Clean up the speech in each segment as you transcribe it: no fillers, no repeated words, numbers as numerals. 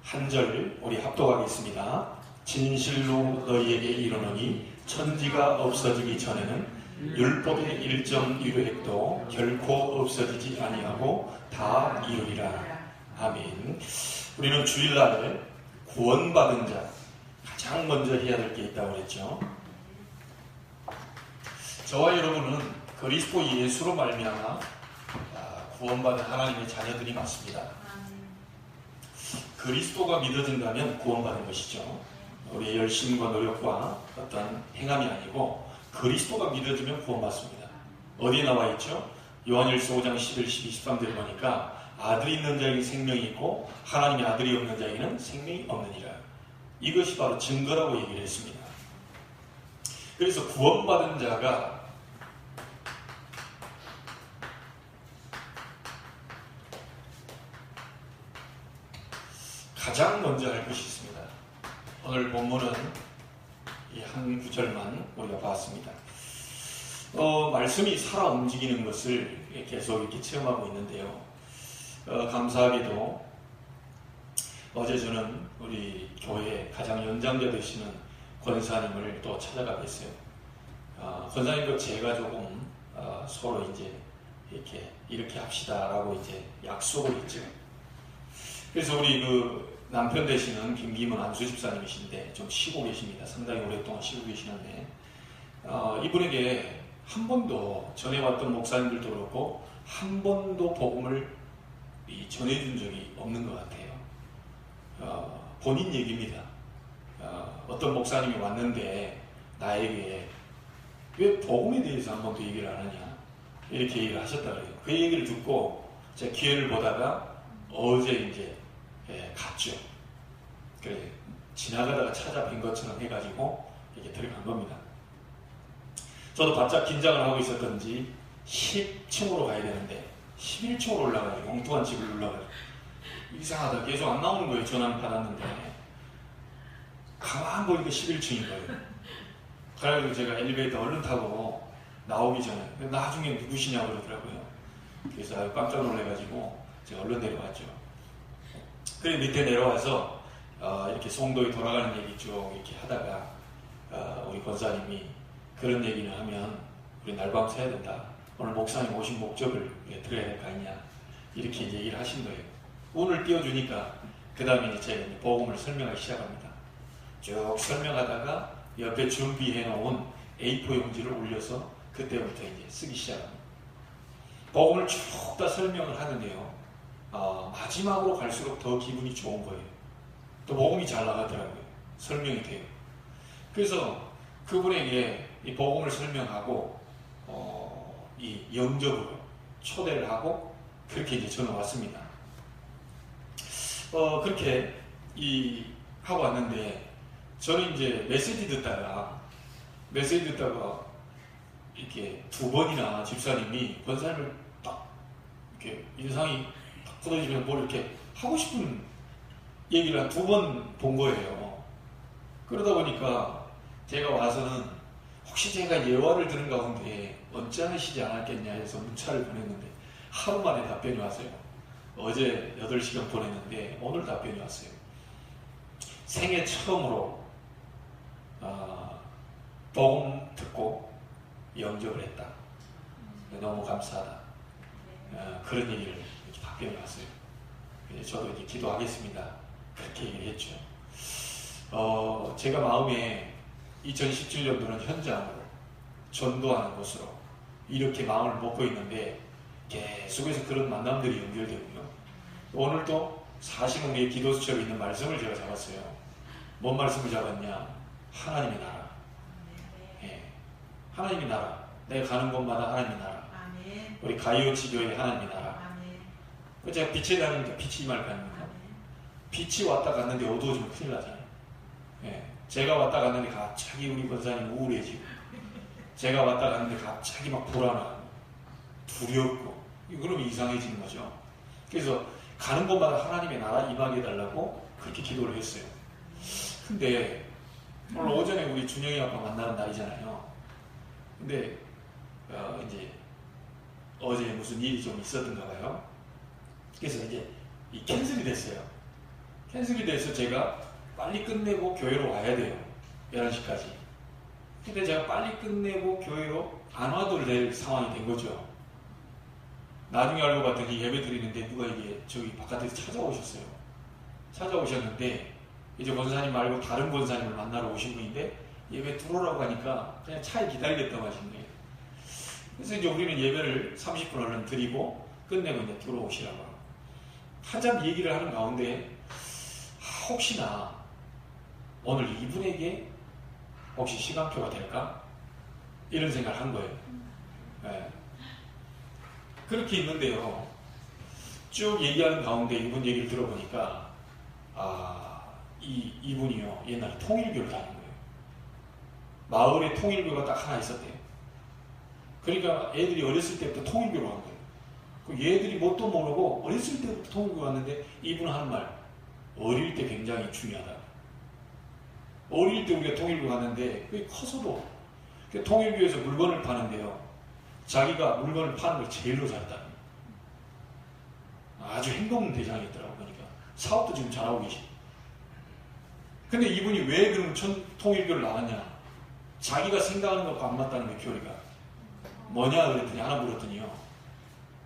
한 절 우리 합독하겠습니다. 진실로 너희에게 이르노니 천지가 없어지기 전에는 율법의 일정 이루액도 결코 없어지지 아니하고 다 이루리라. 아멘. 우리는 주일날에 구원받은 자 가장 먼저 해야 될 게 있다고 그랬죠. 저와 여러분은 그리스도 예수로 말미암아 구원받은 하나님의 자녀들이 맞습니다. 그리스도가 믿어진다면 구원받은 것이죠. 우리의 열심과 노력과 어떤 행함이 아니고 그리스도가 믿어지면 구원받습니다. 어디에 나와 있죠? 요한일서 5장 11, 12, 13절 보니까 아들이 있는 자에게 생명이 있고 하나님의 아들이 없는 자에게는 생명이 없느니라. 이것이 바로 증거라고 얘기를 했습니다. 그래서 구원받은 자가 가장 먼저 할 것이 있습니다. 오늘 본문은 이 한 구절만 우리가 봤습니다. 말씀이 살아 움직이는 것을 계속 이렇게 체험하고 있는데요. 감사하게도 어제 저는 우리 교회 가장 연장자 되시는 권사님을 또 찾아가 뵀어요. 권사님과 제가 조금 서로 이제 이렇게 합시다라고 이제 약속을 했죠. 그래서 우리 남편 되시는 김기문 안수 집사님이신데 좀 쉬고 계십니다. 상당히 오랫동안 쉬고 계시는데 이분에게 한 번도 전해왔던 목사님들도 그렇고 한 번도 복음을 전해준 적이 없는 것 같아요. 본인 얘기입니다. 어떤 목사님이 왔는데 나에게 왜 복음에 대해서 한 번도 얘기를 안 하냐 이렇게 얘기를 하셨다 그래요. 그 얘기를 듣고 제가 기회를 보다가 어제 이제 갔죠. 그래 지나가다가 찾아뵌 것처럼 해가지고 이렇게 들어간 겁니다. 저도 바짝 긴장을 하고 있었던지 10층으로 가야 되는데 11층으로 올라가지고 엉뚱한 집을 눌러가지고 이상하다 계속 안 나오는 거예요. 전화를 받았는데 가만 보니까 11층인 거예요. 그래가지고 제가 엘리베이터 얼른 타고 나오기 전에 나중에 누구시냐고 그러더라고요. 그래서 깜짝 놀래가지고 제가 얼른 내려왔죠. 그래 밑에 내려와서 이렇게 송도에 돌아가는 얘기 쭉 이렇게 하다가 우리 권사님이 그런 얘기를 하면 우리 날밤 새야 된다. 오늘 목사님 오신 목적을 들어야 될 거 아니냐 이렇게 이제 얘기를 하신 거예요. 운을 띄워주니까 그 다음에 이제 제가 이제 복음을 설명하기 시작합니다. 쭉 설명하다가 옆에 준비해 놓은 A4 용지를 올려서 그때부터 이제 쓰기 시작합니다. 복음을 쭉 다 설명을 하는데요. 마지막으로 갈수록 더 기분이 좋은 거예요. 또 복음이 잘 나가더라고요. 설명이 돼요. 그래서 그분에게 이 복음을 설명하고 이 영접으로 초대를 하고 그렇게 이제 저는 왔습니다. 그렇게 하고 왔는데 저는 이제 메시지 듣다가 이렇게 두 번이나 집사님이 권사님을 딱 이렇게 인상이 딱 굳어지면 뭘 이렇게 하고 싶은 얘기를 한 두 번 본 거예요. 그러다 보니까 제가 와서는 혹시 제가 예화를 들은 가운데 언짢으시지 않았겠냐 해서 문자를 보냈는데 하루 만에 답변이 왔어요. 어제 8시간 보냈는데 오늘 답변이 왔어요. 생애 처음으로 복음 듣고 영접을 했다. 너무 감사하다. 그런 얘기를 이렇게 답변이 왔어요. 저도 이제 기도하겠습니다. 그렇게 얘기를 했죠. 제가 마음에 2017년도는 현장으로 전도하는 곳으로 이렇게 마음을 먹고 있는데 계속해서 그런 만남들이 연결되고요. 오늘도 40원의 기도수첩에 있는 말씀을 제가 잡았어요. 뭔 말씀을 잡았냐? 하나님의 나라. 하나님의 나라. 내가 가는 곳마다 하나님의 나라. 우리 가이오치 교회 하나님의 나라. 제가 빛에 다니니까 빛이 말 가는 거예요. 빛이 왔다 갔는데 어두워지면 큰일 나잖아요. 제가 왔다 갔는데 갑자기 우리 권사님 우울해지고 제가 왔다 갔는데 갑자기 막 불안하고 두렵고 그러면 이상해지는 거죠. 그래서 가는 곳마다 하나님의 나라 임하게 해달라고 그렇게 기도를 했어요. 근데 오늘 오전에 우리 준영이 아빠 만나는 날이잖아요. 근데 이제 어제 무슨 일이 좀 있었던가 봐요. 그래서 이제 캔슬이 됐어요. 해석이 돼서 제가 빨리 끝내고 교회로 와야 돼요. 11시까지. 근데 제가 빨리 끝내고 교회로 안 와도 될 상황이 된 거죠. 나중에 알고 봤더니 예배 드리는데 누가 이게 저기 바깥에서 찾아오셨어요. 찾아오셨는데 이제 권사님 말고 다른 권사님을 만나러 오신 분인데 예배 들어오라고 하니까 그냥 차에 기다리겠다고 하신 거예요. 그래서 이제 우리는 예배를 30분 얼른 드리고 끝내고 이제 들어오시라고 하고 한참 얘기를 하는 가운데 혹시나 오늘 이분에게 혹시 시간표가 될까? 이런 생각을 한 거예요. 네. 그렇게 있는데요. 쭉 얘기하는 가운데 이분 얘기를 들어보니까 이분이요 옛날에 통일교를 다닌 거예요. 마을에 통일교가 딱 하나 있었대요. 그러니까 애들이 어렸을 때부터 통일교로 간 거예요. 그 얘들이 뭣도 모르고 어렸을 때부터 통일교 갔는데 이분은 하는 말 어릴 때 굉장히 중요하다. 어릴 때 우리가 통일교 갔는데 그게 커서도 통일교에서 물건을 파는데요. 자기가 물건을 파는 걸 제일로 잘했다. 아주 행동 대장이었더라고. 보니까 사업도 지금 잘하고 계시. 근데 이분이 왜 그럼 통일교를 나왔냐? 자기가 생각하는 것과 안 맞다는 게 교리가 뭐냐 그랬더니 하나 물었더니요.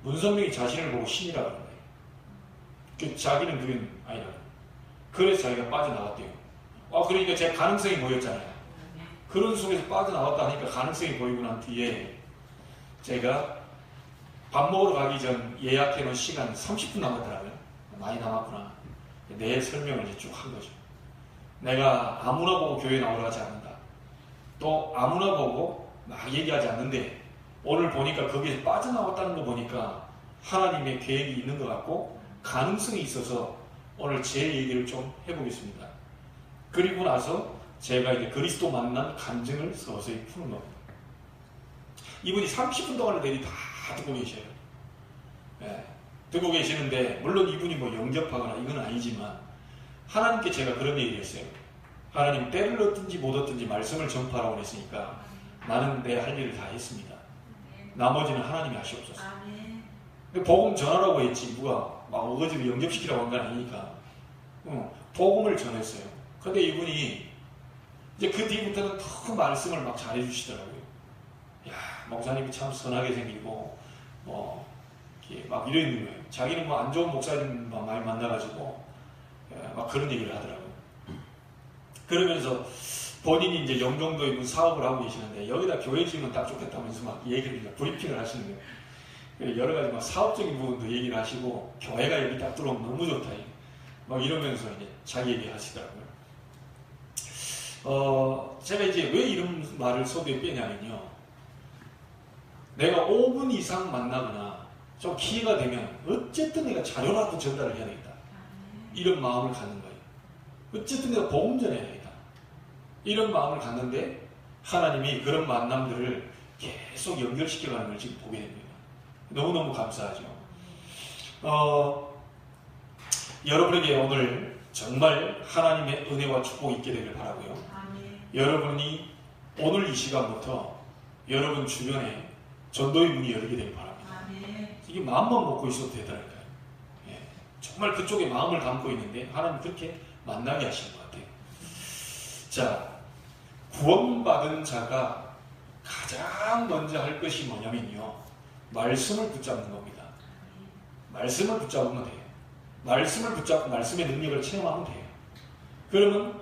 문선명이 자신을 보고 신이라 그런 거예요. 자기는 그게 아니라. 그래서 자기가 빠져나왔대요. 그러니까 제 가능성이 보였잖아요. 그런 속에서 빠져나왔다 하니까 가능성이 보이고 난 뒤에 제가 밥 먹으러 가기 전 예약해놓은 시간 30분 남았더라고요. 많이 남았구나. 내 설명을 이제 쭉 한 거죠. 내가 아무나 보고 교회 나오라 하지 않는다. 또 아무나 보고 막 얘기하지 않는데 오늘 보니까 거기에서 빠져나왔다는 거 보니까 하나님의 계획이 있는 것 같고 가능성이 있어서 오늘 제 얘기를 좀 해보겠습니다. 그리고 나서 제가 이제 그리스도 만난 간증을 서서히 푸는 겁니다. 이분이 30분 동안을 내리 다 듣고 계셔요. 네, 듣고 계시는데 물론 이분이 뭐 영접하거나 이건 아니지만 하나님께 제가 그런 얘기를 했어요. 하나님 때를 얻든지 못 얻든지 말씀을 전파하라고 그랬으니까 나는 내 할 일을 다 했습니다. 나머지는 하나님이 하시옵소서. 복음 전하라고 했지 누가 막 어거지로 영접시키라고 한 건 아니니까 복음을 전했어요. 근데 이분이 이제 그 뒤부터는 더 말씀을 막 잘해주시더라고요. 야, 목사님이 참 선하게 생기고 막 이런 거예요. 자기는 뭐 안 좋은 목사님만 많이 만나가지고 막 그런 얘기를 하더라고요. 그러면서 본인이 이제 영종도에 있는 사업을 하고 계시는데 여기다 교회 지으면 딱 좋겠다면서 막 얘기를 브리핑을 하시는 거예요. 여러 가지 막 사업적인 부분도 얘기를 하시고 교회가 여기 딱 들어오면 너무 좋다. 막 이러면서 이제 자기 얘기 하시더라고요. 제가 이제 왜 이런 말을 소개에 빼냐면요. 내가 5분 이상 만나거나 좀 기회가 되면 어쨌든 내가 자료라도 전달을 해야 되겠다. 이런 마음을 갖는 거예요. 어쨌든 내가 복음 전해야 되겠다. 이런 마음을 갖는데 하나님이 그런 만남들을 계속 연결시켜가는 걸 지금 보게 됩니다. 너무너무 감사하죠. 여러분에게 오늘 정말 하나님의 은혜와 축복이 있게 되길 바라고요. 여러분이 오늘 이 시간부터 여러분 주변에 전도의 문이 열리게 되길 바랍니다. 이게 마음만 먹고 있어도 되더라고요. 예, 정말 그쪽에 마음을 담고 있는데 하나님 그렇게 만나게 하시는 것 같아요. 자, 구원받은 자가 가장 먼저 할 것이 뭐냐면요. 말씀을 붙잡는 겁니다. 말씀을 붙잡으면 돼요. 말씀을 붙잡고 말씀의 능력을 체험하면 돼요. 그러면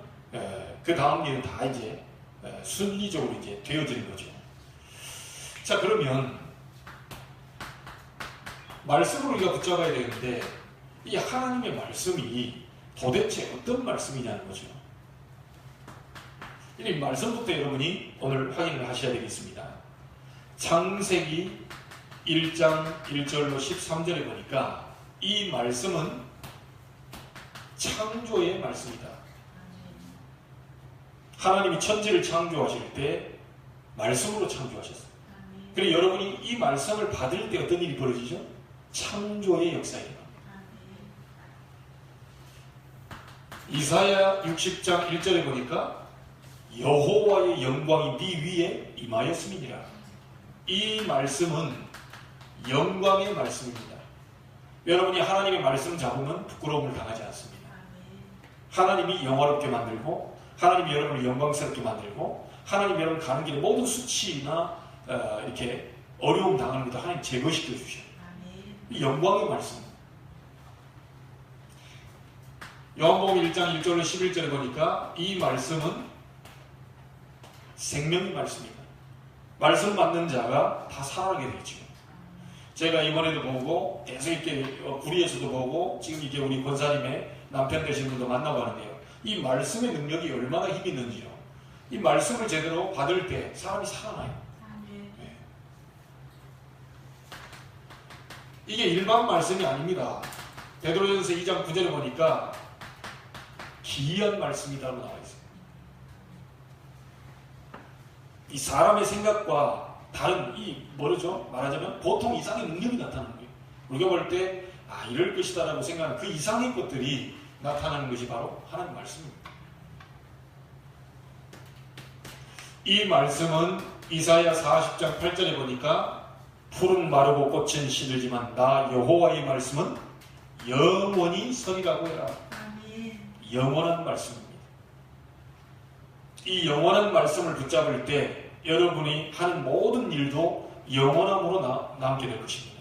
그 다음 일은 다 이제 순리적으로 이제 되어지는 거죠. 자, 그러면 말씀을 우리가 붙잡아야 되는데 이 하나님의 말씀이 도대체 어떤 말씀이냐는 거죠. 이 말씀부터 여러분이 오늘 확인을 하셔야 되겠습니다. 창세기 1장 1절로 13절에 보니까 이 말씀은 창조의 말씀이다. 하나님이 천지를 창조하실 때 말씀으로 창조하셨어요. 그리고 여러분이 이 말씀을 받을 때 어떤 일이 벌어지죠? 창조의 역사예요. 이사야 60장 1절에 보니까 여호와의 영광이 네 위에 임하였음이니라. 이 말씀은 영광의 말씀입니다. 여러분이 하나님의 말씀을 잡으면 부끄러움을 당하지 않습니다. 하나님이 영화롭게 만들고 하나님이 여러분을 영광스럽게 만들고 하나님이 여러분 가는 길에 모든 수치나 이렇게 어려움 당하는 것도 하나님 제거시켜 주셔요. 이 영광의 말씀. 요한복음 1장 1절로 11절에 보니까 이 말씀은 생명의 말씀입니다. 말씀 받는 자가 다 살아나게 되죠. 제가 이번에도 보고 계속 이렇게 구리에서도 보고 지금 이게 우리 권사님의 남편 되신 분도 만나고 하는데요. 이 말씀의 능력이 얼마나 힘이 있는지요. 이 말씀을 제대로 받을 때 사람이 살아나요. 네. 이게 일반 말씀이 아닙니다. 베드로전서 2장 9절에 보니까 기이한 말씀이라고 나와 있어요. 이 사람의 생각과 다른 뭐죠? 말하자면 보통 이상의 능력이 나타나는 거예요. 우리가 볼 때 이럴 것이다라고 생각하는 그 이상의 것들이 나타나는 것이 바로 하나님 말씀입니다. 이 말씀은 이사야 40장 8절에 보니까 푸른 마르고 꽃은 시들지만 나 여호와의 말씀은 영원히 서리라고 해라. 영원한 말씀입니다. 이 영원한 말씀을 붙잡을 때 여러분이 하는 모든 일도 영원함으로 남게 될 것입니다.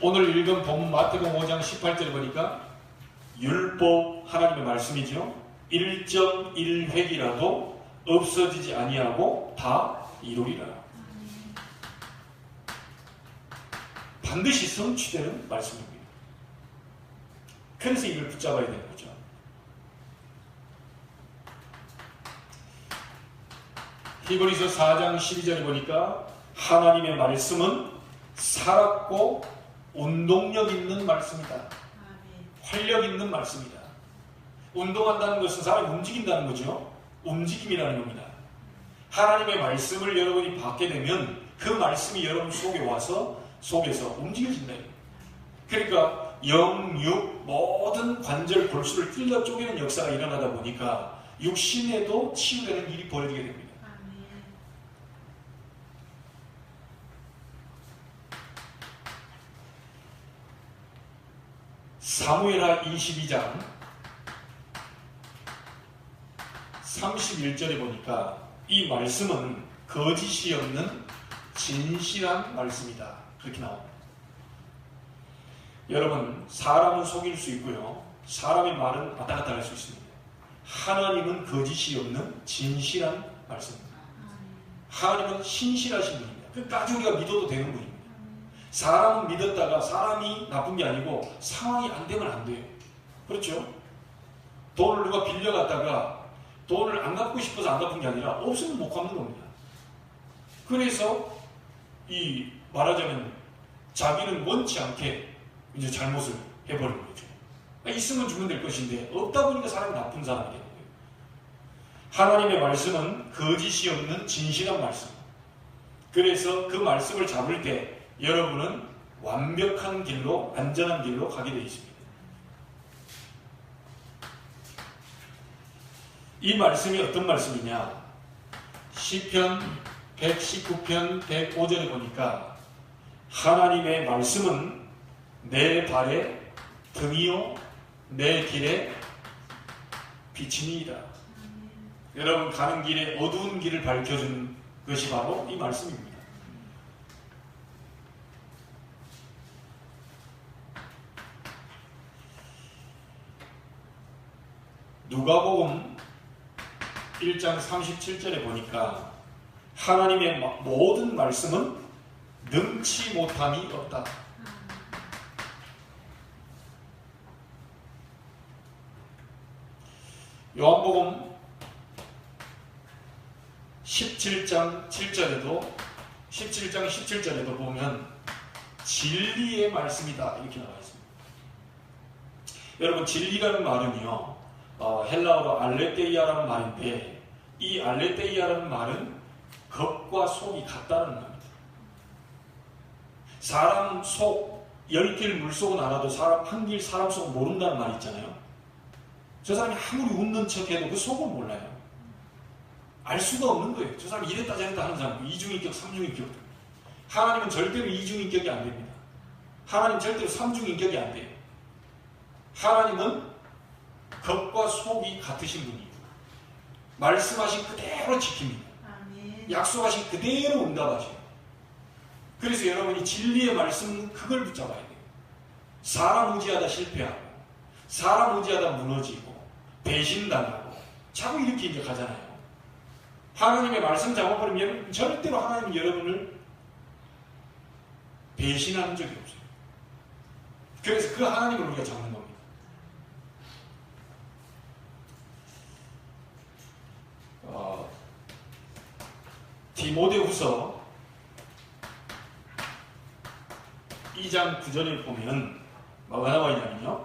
오늘 읽은 본문 마태복음 5장 18절에 보니까 율법 하나님의 말씀이죠. 1.1획이라도 없어지지 아니하고 다 이루리라. 반드시 성취되는 말씀입니다. 그래서 이걸 붙잡아야 되는 거죠. 히브리서 4장 12절에 보니까 하나님의 말씀은 살았고 운동력 있는 말씀이다. 활력 있는 말씀이다. 운동한다는 것은 사람이 움직인다는 거죠. 움직임이라는 겁니다. 하나님의 말씀을 여러분이 받게 되면 그 말씀이 여러분 속에 와서 속에서 움직여진다. 그러니까 영, 육, 모든 관절, 골수를 찔러 쪼개는 역사가 일어나다 보니까 육신에도 치유되는 일이 벌어지게 됩니다. 사무엘하 22장 31절에 보니까 이 말씀은 거짓이 없는 진실한 말씀이다. 그렇게 나옵니다. 여러분, 사람은 속일 수 있고요. 사람의 말은 왔다 갔다 할 수 있습니다. 하나님은 거짓이 없는 진실한 말씀입니다. 하나님은 신실하신 분입니다. 끝까지 우리가 믿어도 되는 분입니다. 사람은 믿었다가 사람이 나쁜 게 아니고 상황이 안 되면 안 돼요. 그렇죠? 돈을 누가 빌려갔다가 돈을 안 갚고 싶어서 안 갚은 게 아니라 없으면 못 갚는 겁니다. 그래서 말하자면 자기는 원치 않게 이제 잘못을 해버리는 거죠. 있으면 주면 될 것인데 없다 보니까 사람이 나쁜 사람이 되는 거예요. 하나님의 말씀은 거짓이 없는 진실한 말씀. 그래서 그 말씀을 잡을 때 여러분은 완벽한 길로, 안전한 길로 가게 되어 있습니다. 이 말씀이 어떤 말씀이냐? 시편 119편 105절에 보니까 하나님의 말씀은 내 발에 등이요 내 길에 빛이니이다. 여러분 가는 길에 어두운 길을 밝혀준 것이 바로 이 말씀입니다. 누가복음 1장 37절에 보니까 하나님의 모든 말씀은 능치 못함이 없다. 요한복음 17장 17절에도 보면 진리의 말씀이다 이렇게 나와 있습니다. 여러분 진리라는 말은요 헬라어로 알레테이아라는 말인데 이 알레테이아라는 말은 겉과 속이 같다는 겁니다. 사람 속 10길 물속은 알아도 한 길 사람 속은 모른다는 말 있잖아요. 저 사람이 아무리 웃는 척해도 그 속을 몰라요. 알 수가 없는 거예요. 저 사람이 이랬다 저랬다 하는 사람 이중인격, 삼중인격. 하나님은 절대로 이중인격이 안 됩니다. 하나님 절대로 삼중인격이 안 돼요. 하나님은 겉과 속이 같으신 분이에요. 말씀하신 그대로 지킵니다. 아멘. 약속하신 그대로 응답하셔요. 그래서 여러분이 진리의 말씀 그걸 붙잡아야 돼요. 사람 의지하다 실패하고 사람 의지하다 무너지고 배신당하고 자꾸 이렇게 이제 가잖아요. 하나님의 말씀 잡아버리면 절대로 하나님은 여러분을 배신하는 적이 없어요. 그래서 그 하나님을 우리가 잡는 겁니다. 디모데후서 2장 9절에 보면 뭐가 나와 있냐면요.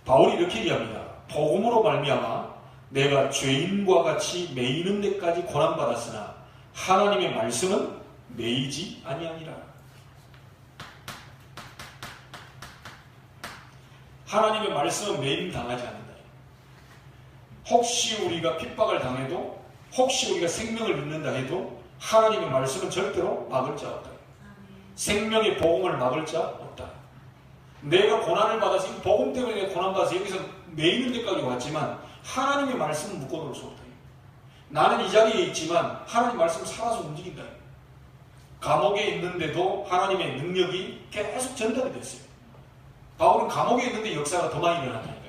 바울이 이렇게 얘기합니다. 복음으로 말미암아 내가 죄인과 같이 매이는 데까지 고난받았으나 하나님의 말씀은 매이지 아니하니라. 하나님의 말씀은 매임 당하지 않는다. 혹시 우리가 핍박을 당해도 혹시 우리가 생명을 잃는다 해도 하나님의 말씀은 절대로 막을 자 없다. 생명의 복음을 막을 자 없다. 내가 고난을 받아서 이 복음 때문에 내가 고난받아서 여기서 매이는 데까지 왔지만 하나님의 말씀은 묶어놓을 수 없다. 나는 이 자리에 있지만 하나님의 말씀은 살아서 움직인다. 감옥에 있는데도 하나님의 능력이 계속 전달이 됐어요. 바울은 감옥에 있는데 역사가 더 많이 일어났다니까요.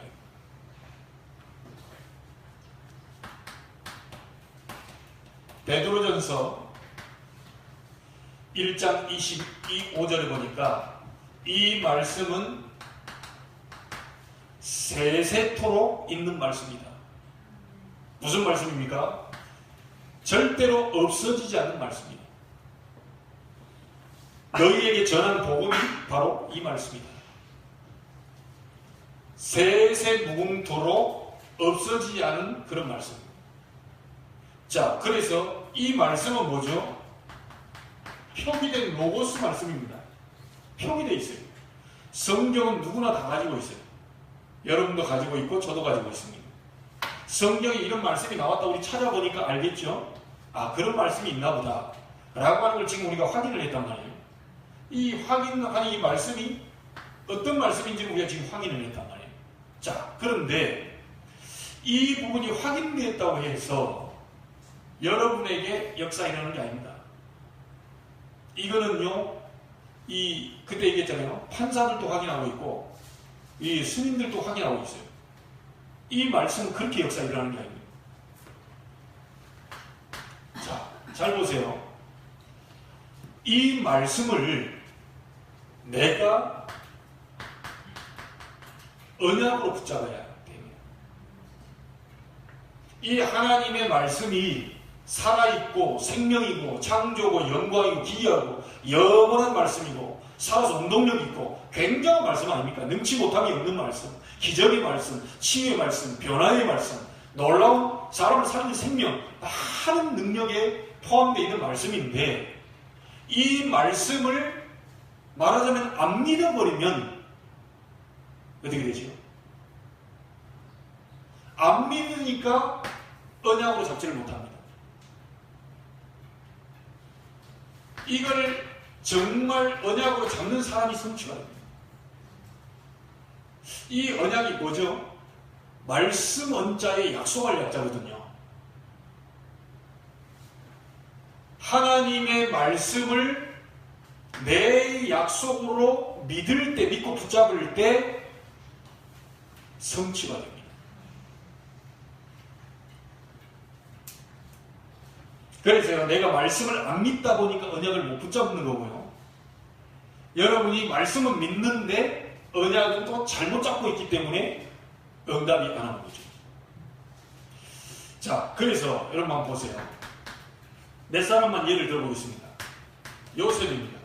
베드로전서 1장 25절에 보니까 이 말씀은 세세토록 있는 말씀이다. 무슨 말씀입니까? 절대로 없어지지 않는 말씀이다. 너희에게 전한 복음이 바로 이 말씀이다. 세세무궁토록 없어지지 않은 그런 말씀입니다. 자, 그래서 이 말씀은 뭐죠? 표기된 로고스 말씀입니다. 표기되어 있어요. 성경은 누구나 다 가지고 있어요. 여러분도 가지고 있고 저도 가지고 있습니다. 성경에 이런 말씀이 나왔다 우리 찾아보니까 알겠죠? 아, 그런 말씀이 있나 보다 라고 하는 걸 지금 우리가 확인을 했단 말이에요. 이 확인하는 이 말씀이 어떤 말씀인지는 우리가 지금 확인을 했단 말이에요. 자, 그런데 이 부분이 확인됐다고 해서 여러분에게 역사 일어나는 게 아닙니다. 이거는요, 그때 얘기했잖아요. 판사들도 확인하고 있고, 이 스님들도 확인하고 있어요. 이 말씀은 그렇게 역사 일어나는 게 아닙니다. 자, 잘 보세요. 이 말씀을 내가 언약으로 붙잡아야 됩니다. 이 하나님의 말씀이 살아있고 생명이고 창조고 영광이고 기이하고 영원한 말씀이고 살아서 운동력 있고 굉장한 말씀 아닙니까? 능치 못함이 없는 말씀, 기적의 말씀, 치유의 말씀, 변화의 말씀, 놀라운 사람을 살리는 생명, 많은 능력에 포함되어 있는 말씀인데 이 말씀을 말하자면 안 믿어버리면 어떻게 되죠? 안 믿으니까 언약으로 잡지를 못합니다. 이걸 정말 언약으로 잡는 사람이 성취가 됩니다. 이 언약이 뭐죠? 말씀 언자에 약속할 약자거든요. 하나님의 말씀을 내 약속으로 믿을 때, 믿고 붙잡을 때 성취가 됩니다. 그래서 내가 말씀을 안 믿다 보니까 언약을 못 붙잡는 거고요. 여러분이 말씀은 믿는데 언약은 또 잘못 잡고 있기 때문에 응답이 안 오는 거죠. 자, 그래서 여러분 한번 보세요. 몇 사람만 예를 들어보겠습니다. 요셉입니다.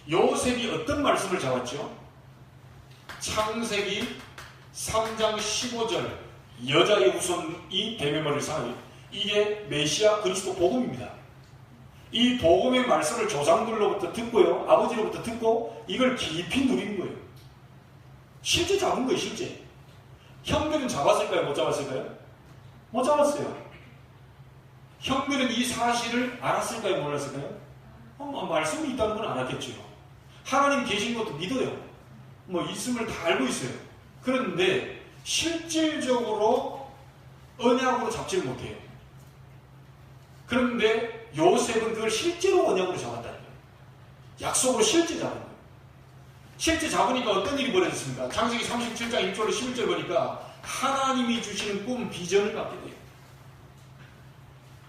요셉이 어떤 말씀을 잡았죠? 창세기 3장 15절 여자의 후손이 대매머리를 쌓아요. 이게 메시아 그리스도 복음입니다. 이 복음의 말씀을 조상들로부터 듣고요, 아버지로부터 듣고 이걸 깊이 누린 거예요. 실제 잡은 거예요. 실제. 형들은 잡았을까요? 못 잡았을까요? 못 잡았어요. 형들은 이 사실을 알았을까요? 몰랐을까요? 말씀이 있다는 건 알았겠죠. 하나님 계신 것도 믿어요. 뭐 있음을 다 알고 있어요. 그런데 실질적으로 언약으로 잡지를 못해요. 그런데 요셉은 그걸 실제로 언약으로 잡았다는 거예요. 약속으로 실제 잡은 거예요. 실제 잡으니까 어떤 일이 벌어졌습니까? 창세기 37장 1절로 11절 보니까 하나님이 주시는 꿈, 비전을 갖게 돼요.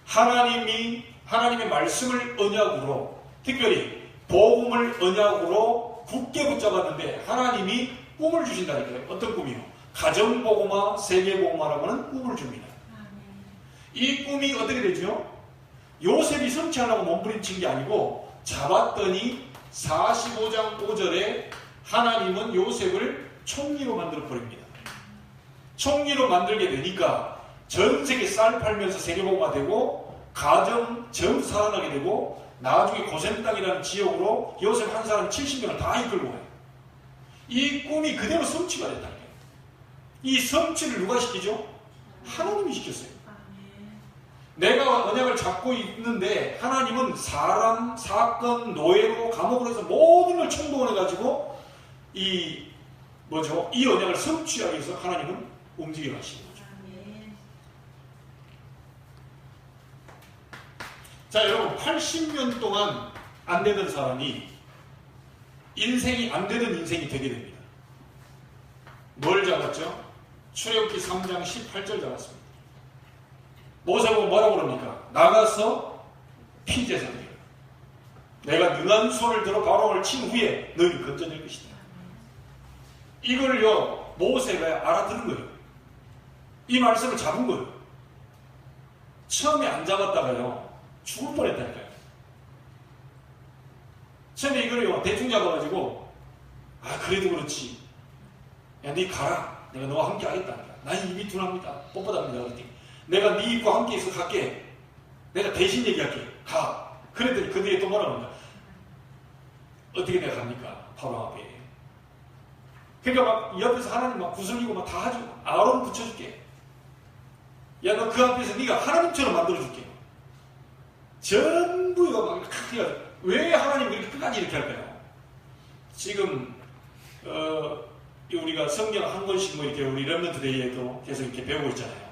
하나님의 말씀을 언약으로, 특별히 복음을 언약으로 굳게 붙잡았는데 하나님이 꿈을 주신다니까요. 어떤 꿈이요? 가정복음화, 세계복음화라고 하는 꿈을 줍니다. 이 꿈이 어떻게 되죠? 요셉이 성취하려고 몸부림친 게 아니고 잡았더니 45장 5절에 하나님은 요셉을 총리로 만들어 버립니다. 총리로 만들게 되니까 전 세계 쌀 팔면서 세계복음화 되고 가정 전 살아나게 되고 나중에 고센 땅이라는 지역으로 요셉 한 사람 70명을 다 이끌고 가요. 이 꿈이 그대로 성취가 됐다는 거예요. 이 성취를 누가 시키죠? 하나님이 시켰어요. 내가 언약을 잡고 있는데 하나님은 사람, 사건, 노예로 감옥으로 해서 모든 걸 총동원해가지고 이 언약을 성취하기 위해서 하나님은 움직여 가시는 거죠. 자, 여러분 80년 동안 안 되던 사람이 인생이 안 되는 인생이 되게 됩니다. 뭘 잡았죠? 출애굽기 3장 18절 잡았습니다. 모세가 뭐라고 그럽니까? 나가서 피제사를 해라. 내가 능한 손을 들어 바로를 친 후에 너희를 건져낼 것이다. 이걸요 모세가 알아들은 거예요. 이 말씀을 잡은 거예요. 처음에 안 잡았다가요 죽을 뻔했다니까요. 처음에 이걸요 대충 잡아가지고 그래도 그렇지. 야, 네 가라. 내가 너와 함께 하겠다. 난 입이 둔합니다. 뻣뻣합니다. 그랬더니 내가 네 입과 함께 있어 갈게. 내가 대신 얘기할게. 가. 그랬더니 그 뒤에 또 뭐라고 합니까? 어떻게 내가 갑니까? 바로 앞에. 그러니까 막 옆에서 하나님 막 구슬리고 막 다 하죠. 아론 붙여줄게. 야, 너 그 앞에서 네가 하나님처럼 만들어줄게. 전부 이거 막 크게 하죠. 왜 하나님이 이렇게 끝까지 이렇게 할까요? 지금 우리가 성경 한 권씩 뭐 이렇게 우리 렘넌트 데이에도 계속 이렇게 배우고 있잖아요.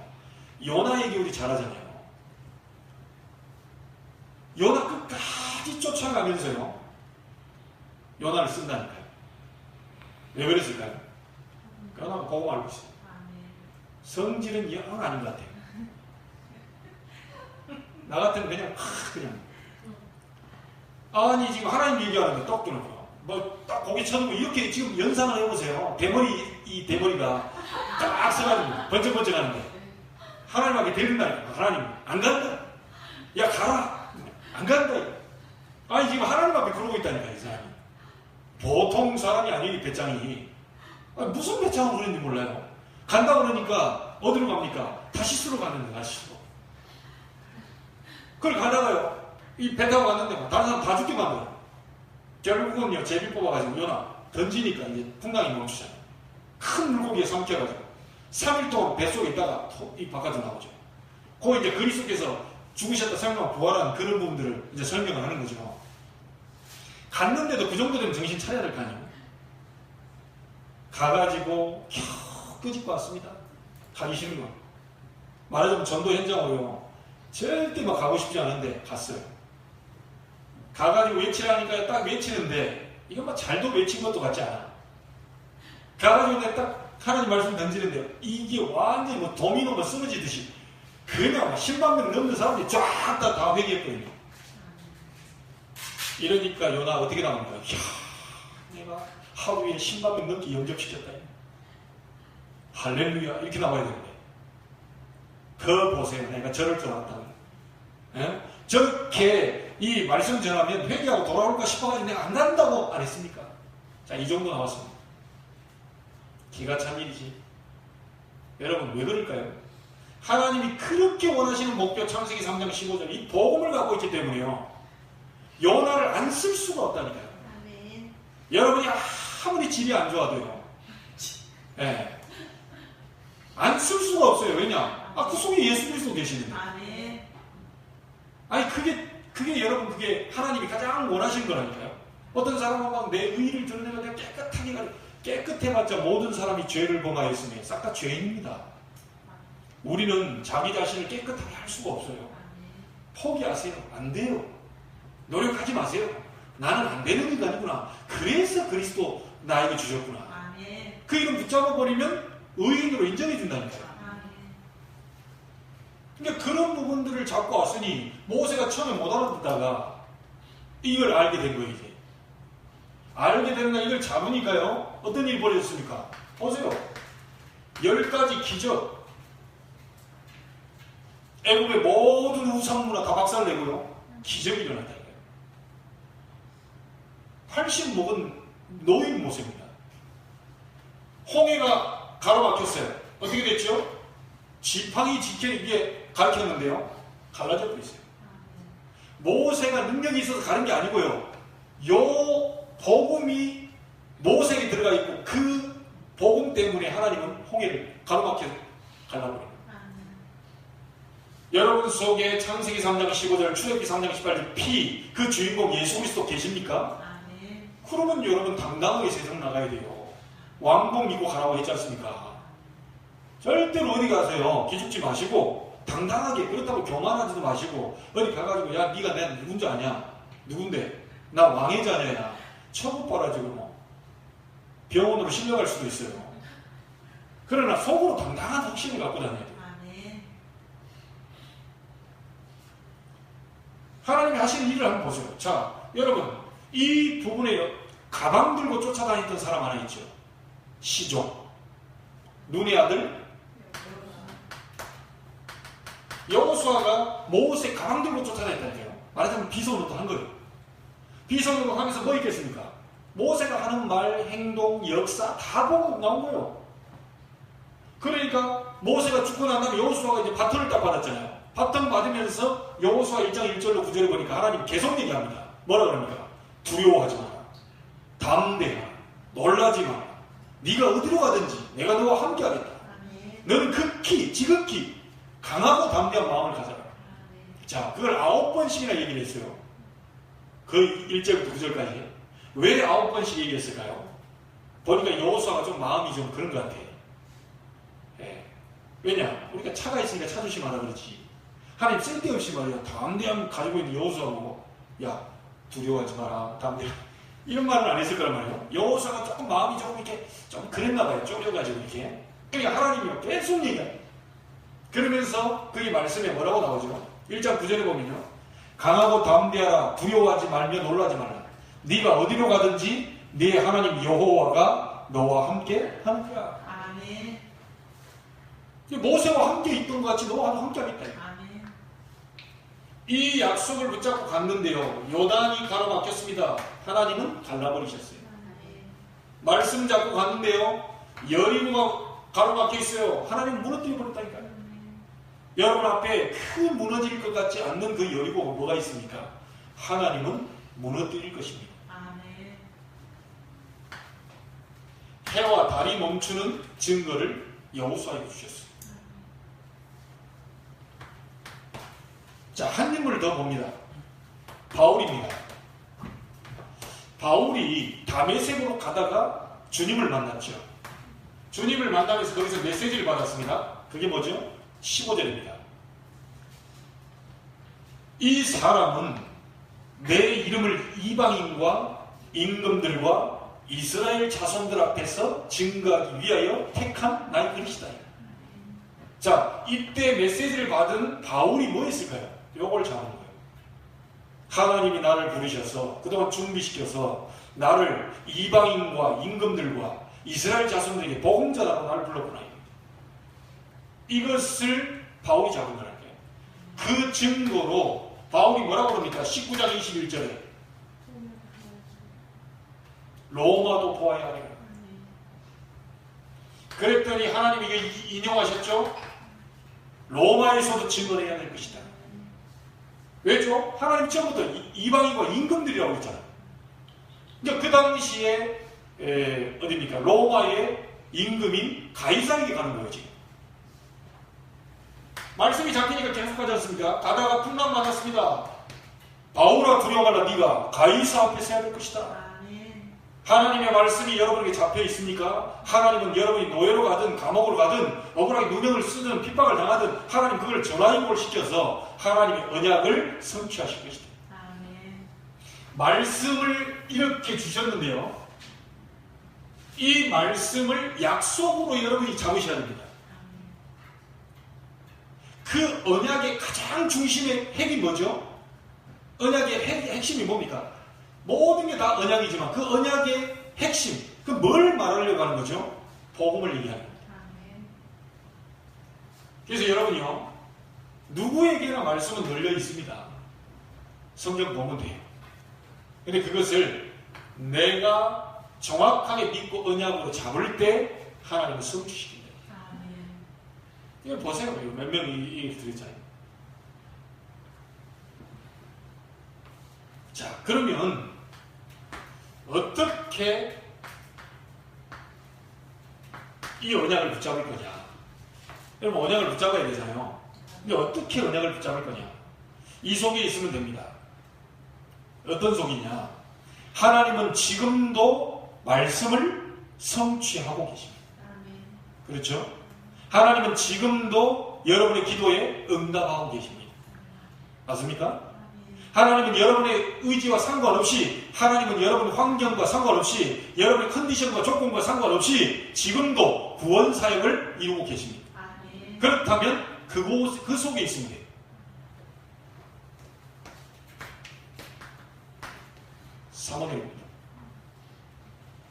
요나 얘기 우리 잘하잖아요. 요나 끝까지 쫓아가면서요. 요나를 쓴다니까요. 왜 그랬을까요? 요나가 보고 알고 있어요. 성질은 영 아닌 것 같아요. 나 같으면 그냥 아니 지금 하나님 얘기하는데 떡 드는 거야. 뭐 딱 고개 쳐놓고 이렇게 지금 연상을 해보세요. 이 대머리가 딱 서가지고 번쩍번쩍 하는데 하나님한테 데린다니까. 하나님 안 간다. 야 가라. 안 간다. 아니 지금 하나님 앞에 그러고 있다니까 이 사람이. 보통 사람이 아니에요. 이 배짱이. 무슨 배짱을 부리는지 몰라요. 간다 그러니까 어디로 갑니까? 다시스로 가는데 다시스로. 그걸 가다가요 이 배 타고 갔는데 다른 사람 다 죽게 만들어. 결국은요 제비 뽑아가지고 요나 던지니까 이제 풍랑이 멈추잖아요. 큰 물고기에 삼켜가지고 3일 동안 뱃속에 있다가 이 바깥으로 나오죠. 그 이제 그리스도께서 죽으셨다 생각하고 부활한 그런 부분들을 이제 설명을 하는 거죠. 갔는데도 그 정도 되면 정신 차려야 될 거 아니에요. 가가지고 겨우 끄집고 왔습니다. 가기 싫은 거. 말하자면 전도 현장으로요. 절대 막 가고 싶지 않은데 갔어요. 가가지고 외치라니까 딱 외치는데 이건 막 잘도 외친 것도 같지 않아. 가가지고 내가 딱 하나님 말씀 던지는데 이게 완전히 뭐 도미노가 쓰러지듯이 그냥 10만 명 넘는 사람들이 쫙 다 회개했거든요. 이러니까 요나 어떻게 나옵니까? 이야, 내가 하루에 10만 명 넘게 영접시켰다. 할렐루야 이렇게 나와야 되는데 그 보세요. 내가 저럴 줄 알았다고. 저렇게 이 말씀 전하면 회개하고 돌아올까 싶어가지고 내가 안 간다고 안 했습니까? 자, 이 정도 나왔습니다. 기가 찬 일이지. 여러분 왜 그럴까요? 하나님이 그렇게 원하시는 목표 창세기 3장 15절 이 복음을 갖고 있기 때문에요. 요나를 안 쓸 수가 없다니까요. 아멘. 여러분이 아무리 질이 안 좋아도요. 네. 안 쓸 수가 없어요. 왜냐? 그 속에 예수 그리스도 계시는데. 아멘. 아니 그게 여러분 그게 하나님이 가장 원하시는 거라니까요. 어떤 사람은 막 내 의의를 드러내고 내가 깨끗하게 가지고 깨끗해봤자 모든 사람이 죄를 범하였으니 싹 다 죄인입니다. 우리는 자기 자신을 깨끗하게 할 수가 없어요. 포기하세요. 안 돼요. 노력하지 마세요. 나는 안 되는 인간이구나. 그래서 그리스도 나에게 주셨구나. 그 이름 붙잡아버리면 의인으로 인정해 준다니까요. 그러니까 그런 부분들을 잡고 왔으니 모세가 처음에 못 알아듣다가 이걸 알게 된 거예요. 이제 알게 되는 이걸 잡으니까요 어떤 일이 벌어졌습니까? 보세요. 10가지 기적, 애굽의 모든 우상문화 다 박살내고요 기적이 일어났다. 80 먹은 노인 모세입니다. 홍해가 가로막혔어요. 어떻게 됐죠? 지팡이 이게 가르쳤는데요 갈라져 버렸어요. 모세가 능력이 있어서 가는 게 아니고요, 요 복음이 모세에게 들어가 있고 그 복음 때문에 하나님은 홍해를 가로막혀 갈라버려요. 여러분 속에 창세기 3장 15절, 출애굽기 3장 18절 피, 그 주인공 예수 그리스도 계십니까? 그러면 여러분 당당하게 세상 나가야 돼요. 왕복 믿고 가라고 했지 않습니까? 절대로 어디 가세요 기죽지 마시고 당당하게, 그렇다고 교만하지도 마시고 어디 가가지고 야 네가 내가 누군지 아냐? 누군데? 나 왕의 자녀야. 처음 봐가지고 뭐 병원으로 실려갈 수도 있어요. 그러나 속으로 당당한 확신을 갖고 다녀야 돼요. 하나님이 하시는 일을 한번 보세요. 자, 여러분 이 부분에 가방 들고 쫓아다니던 사람 하나 있죠. 시종, 눈의 아들 여호수아가 모세 가방 들고 쫓아다녔다니까요. 말하자면 비서노릇 한 거예요. 비서노릇 하면서 뭐 있겠습니까? 모세가 하는 말, 행동, 역사 다 보고 나온 거예요. 그러니까 모세가 죽고 난 다음에 여호수아가 이제 바톤을 딱 받았잖아요. 바톤 받으면서 여호수아 1장 1절로 9절에 보니까 하나님 계속 얘기합니다. 뭐라 그럽니까? 두려워하지 마라. 담대하라. 놀라지 마라. 네가 어디로 가든지 내가 너와 함께 하겠다. 너는 극히 지극히 강하고 담대한 마음을 가져라. 자, 그걸 9번씩이나 얘기를 했어요. 그 1절부터 9절까지. 왜 9번씩 얘기했을까요? 보니까 여호수아가 좀 마음이 좀 그런 것 같아요. 예. 왜냐? 우리가 차가 있으니까 차 조심하라 그러지. 하나님 쓸데없이 말이야 담대함 가지고 있는 여호수아하고 야 두려워하지 마라 담대함 이런 말은 안 했을 거란 말이에요. 여호수아가 조금 마음이 조금 이렇게 좀 그랬나 봐요. 쪼려가지고 이렇게. 그러니까 하나님이 계속 얘기해요. 그러면서 그게 말씀에 뭐라고 나오죠? 1장 9절에 보면요, 강하고 담대하라. 두려워하지 말며 놀라지 말라. 네가 어디로 가든지 네 하나님 여호와가 너와 함께 하는 거야. 아멘. 모세와 함께 있던 것 같이 너와 함께 하겠다. 아멘. 이 약속을 붙잡고 갔는데요, 요단이 가로막혔습니다. 하나님은 갈라버리셨어요. 말씀 잡고 갔는데요, 여리고가 가로막혀 있어요. 하나님 무너뜨려 버렸다니까요. 여러분 앞에 큰 무너질 것 같지 않는 그 여리고가 뭐가 있습니까? 하나님은 무너뜨릴 것입니다. 아멘. 해와 달이 멈추는 증거를 여호수아에게 주셨어요. 자, 한 인물을 더 봅니다. 바울입니다. 바울이 다메섹으로 가다가 주님을 만났죠. 주님을 만나면서 거기서 메시지를 받았습니다. 그게 뭐죠? 15절입니다. 이 사람은 내 이름을 이방인과 임금들과 이스라엘 자손들 앞에서 증거하기 위하여 택한 나의 그릇이다. 자, 이때 메시지를 받은 바울이 뭐 했을까요? 요걸 잡은 거예요. 하나님이 나를 부르셔서 그동안 준비시켜서 나를 이방인과 임금들과 이스라엘 자손들에게 복음자라고 나를 불렀구나. 이것을 바울이 잡은 거랄까요. 그 증거로 바울이 뭐라고 그럽니까? 19장 21절에 로마도 보아야 하리라. 그랬더니 하나님이 이게 인용하셨죠? 로마에서도 증거해야 될 것이다. 왜죠? 하나님 처음부터 이방인과 임금들이라고 했잖아요. 그러니까 그 당시에 어디입니까? 로마의 임금인 가이사에게 가는 거예요, 지금. 말씀이 잡히니까 계속 가지 않습니까? 가다가 풍랑 만났습니다. 바울아 두려워 말라. 네가 가이사 앞에 서야 될 것이다. 하나님의 말씀이 여러분에게 잡혀 있습니까? 하나님은 여러분이 노예로 가든 감옥으로 가든 억울하게 누명을 쓰든 핍박을 당하든 하나님 그걸 전화인고를 시켜서 하나님의 언약을 성취하실 것이다. 아멘. 말씀을 이렇게 주셨는데요. 이 말씀을 약속으로 여러분이 잡으셔야 됩니다. 그 언약의 가장 중심의 핵이 뭐죠? 언약의 핵심이 뭡니까? 모든 게 다 언약이지만 그 언약의 핵심, 그 뭘 말하려고 하는 거죠? 복음을 얘기하는 겁니다. 그래서 여러분이요, 누구에게나 말씀은 널려 있습니다. 성경 보면 돼요. 근데 그것을 내가 정확하게 믿고 언약으로 잡을 때 하나님은 성취시킨다. 이걸 보세요. 몇 명이 얘기 드렸잖아요. 자, 그러면 어떻게 이 언약을 붙잡을 거냐? 여러분, 언약을 붙잡아야 되잖아요. 근데 어떻게 언약을 붙잡을 거냐? 이 속에 있으면 됩니다. 어떤 속이냐? 하나님은 지금도 말씀을 성취하고 계십니다. 그렇죠? 하나님은 지금도 여러분의 기도에 응답하고 계십니다. 맞습니까? 하나님은 여러분의 의지와 상관없이, 하나님은 여러분의 환경과 상관없이, 여러분의 컨디션과 조건과 상관없이 지금도 구원 사역을 이루고 계십니다. 그렇다면 그 속에 있습니다. 사모님입니다.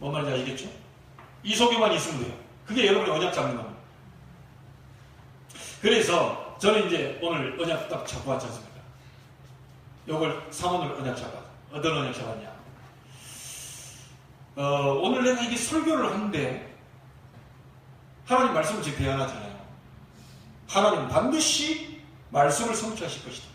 뭔 말인지 아시겠죠? 이 속에만 있으면 돼요. 그게 여러분의 언약 잡는 겁니다. 그래서 저는 이제 오늘 언약 딱 잡고 왔지 않습니까? 요걸 3원을 언약 잡았. 어떤 언약 잡았냐? 오늘 내가 이게 설교를 하는데 하나님 말씀을 지금 대언하잖아요. 하나님 반드시 말씀을 성취하실 것이다.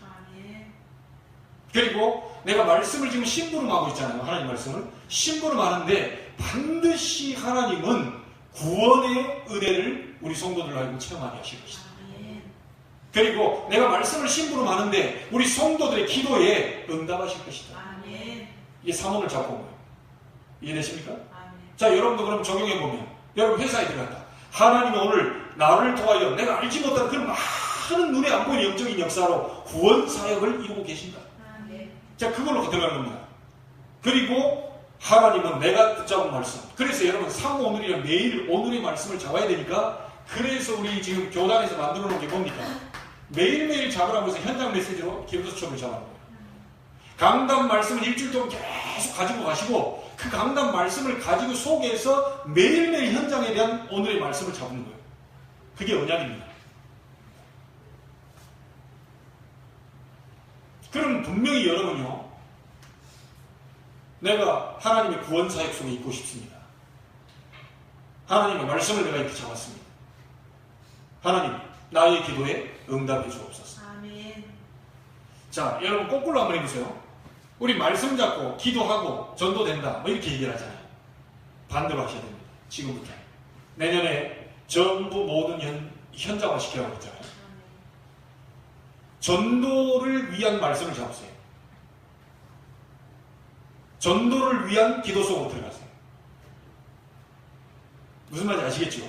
그리고 내가 말씀을 지금 심부름하고 있잖아요. 하나님 말씀을 심부름하는데 반드시 하나님은 구원의 은혜를 우리 성도들로 하여금 체험하게 하실 것이다. 그리고 내가 말씀을 심부름하는데 우리 성도들의 기도에 응답하실 것이다. 이게 3원을 잡고 온 거예요. 이해되십니까? 자, 여러분도 그럼 적용해보면, 여러분 회사에 들어갔다. 하나님이 오늘 나를 통하여 내가 알지 못한 그런 많은 눈에 안 보이는 영적인 역사로 구원 사역을 이루고 계신다. 자, 그걸로 들어가는 겁니다. 그리고 하나님은 내가 붙잡은 말씀. 그래서 여러분, 오늘이랑 매일 오늘의 말씀을 잡아야 되니까, 그래서 우리 지금 교단에서 만들어 놓은 게 뭡니까? 매일매일 잡으라고 해서 현장 메시지로 기도서 수업을 잡아놓은 거예요. 강단 말씀을 일주일 동안 계속 가지고 가시고 그 강단 말씀을 가지고 속에서 매일매일 현장에 대한 오늘의 말씀을 잡는 거예요. 그게 언약입니다. 그럼 분명히 여러분요, 내가 하나님의 구원 사역 속에 있고 싶습니다. 하나님의 말씀을 내가 이렇게 잡았습니다. 하나님, 나의 기도에 응답해 주옵소서. 아멘. 자, 여러분 거꾸로 한번 해보세요. 우리 말씀 잡고 기도하고 전도된다 뭐 이렇게 얘기를 하잖아요. 반대로 하셔야 됩니다. 지금부터. 내년에 전부 모든 현장화 시키라고 했잖아요. 전도를 위한 말씀을 잡으세요. 전도를 위한 기도 속으로 들어가세요. 무슨 말인지 아시겠죠?